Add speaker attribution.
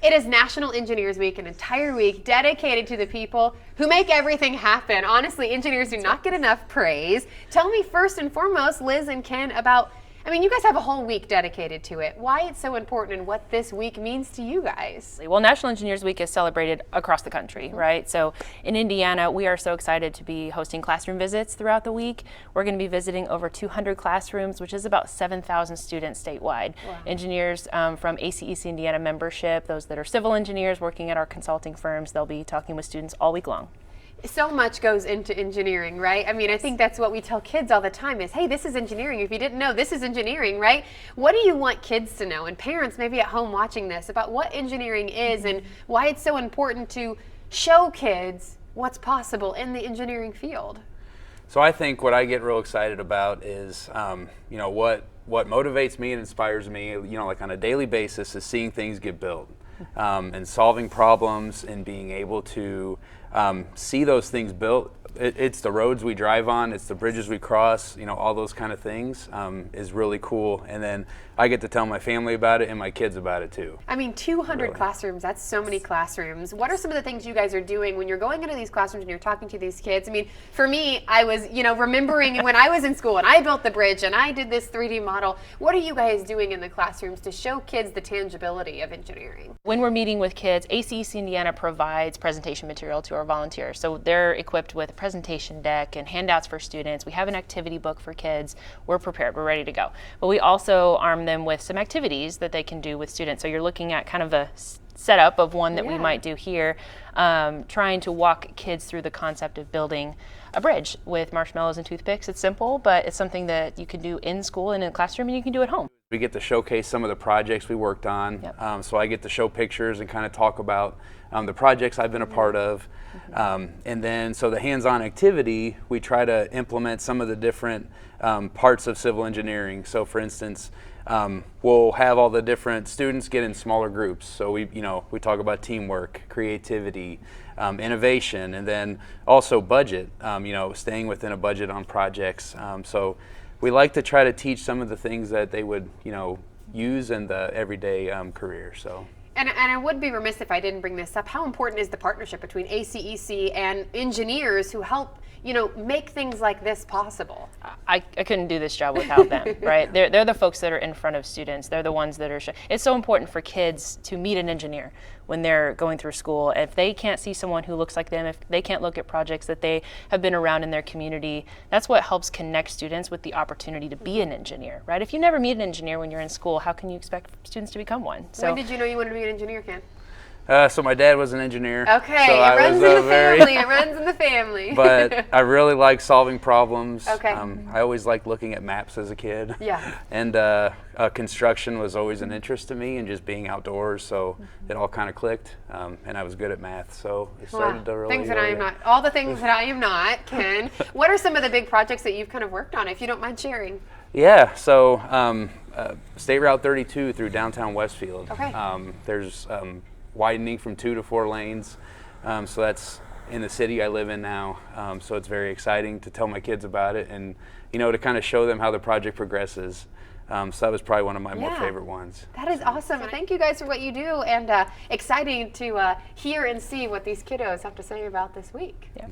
Speaker 1: It is National Engineers Week, an entire week dedicated to the people who make everything happen. Honestly, engineers do not get enough praise. Tell me first and foremost, Liz and Ken, about, you guys have a whole week dedicated to it. Why it's so important and what this week means to you guys.
Speaker 2: Well, National Engineers Week is celebrated across the country, right? So in Indiana, we are so excited to be hosting classroom visits throughout the week. We're going to be visiting over 200 classrooms, which is about 7,000 students statewide. Wow. Engineers from ACEC Indiana membership, those that are civil engineers working at our consulting firms, they'll be talking with students all week long.
Speaker 1: So much goes into engineering, right? I think that's what we tell kids all the time is, hey, this is engineering. If you didn't know, this is engineering, right? What do you want kids to know, and parents maybe at home watching this, about what engineering is and why it's so important to show kids what's possible in the engineering field?
Speaker 3: So I think what I get real excited about is, what motivates me and inspires me, like on a daily basis, is seeing things get built and solving problems and being able to see those things built. It's the roads we drive on, it's the bridges we cross, all those kind of things is really cool. And then I get to tell my family about it and my kids about it too.
Speaker 1: 200
Speaker 3: really.
Speaker 1: Classrooms, that's so many classrooms. What are some of the things you guys are doing when you're going into these classrooms and you're talking to these kids? For me, I was, remembering when I was in school and I built the bridge and I did this 3D model. What are you guys doing in the classrooms to show kids the tangibility of engineering?
Speaker 2: When we're meeting with kids, ACEC Indiana provides presentation material to our volunteers. So they're equipped with a presentation deck and handouts for students. We have an activity book for kids. We're prepared, we're ready to go. But we also arm them with some activities that they can do with students. So you're looking at kind of a setup of one that we might do here, trying to walk kids through the concept of building a bridge with marshmallows and toothpicks. It's simple, but it's something that you can do in school and in a classroom, and you can do at home.
Speaker 3: We get to showcase some of the projects we worked on.
Speaker 2: Yep.
Speaker 3: So I get to show pictures and kind of talk about the projects I've been a part of. And then, so the hands-on activity, we try to implement some of the different parts of civil engineering. So for instance, we'll have all the different students get in smaller groups. So we talk about teamwork, creativity, innovation, and then also budget, staying within a budget on projects. So we like to try to teach some of the things that they would, use in the everyday career. So.
Speaker 1: And I would be remiss if I didn't bring this up. How important is the partnership between ACEC and engineers who help, make things like this possible?
Speaker 2: I couldn't do this job without them, right? They're the folks that are in front of students. They're the ones that are, it's so important for kids to meet an engineer when they're going through school. If they can't see someone who looks like them, if they can't look at projects that they have been around in their community, that's what helps connect students with the opportunity to be an engineer, right? If you never meet an engineer when you're in school, how can you expect students to become one?
Speaker 1: So, when did you know you wanted to be an engineer, Ken?
Speaker 3: So my dad was an engineer.
Speaker 1: Okay,
Speaker 3: so
Speaker 1: it runs in the family. It runs in the family.
Speaker 3: But I really like solving problems.
Speaker 1: Okay.
Speaker 3: I always liked looking at maps as a kid.
Speaker 1: Yeah.
Speaker 3: And construction was always an interest to me, and just being outdoors. So it all kind of clicked, and I was good at math. So it started to really.
Speaker 1: Things that I am not. All the things that I am not. Ken, what are some of the big projects that you've kind of worked on, if you don't mind sharing?
Speaker 3: Yeah. So State Route 32 through downtown Westfield.
Speaker 1: Okay.
Speaker 3: There's widening from 2 to 4 lanes. So that's in the city I live in now. So it's very exciting to tell my kids about it and, to kind of show them how the project progresses. So that was probably one of my more favorite ones.
Speaker 1: That is awesome. Thank you guys for what you do, and exciting to hear and see what these kiddos have to say about this week.
Speaker 2: Yeah.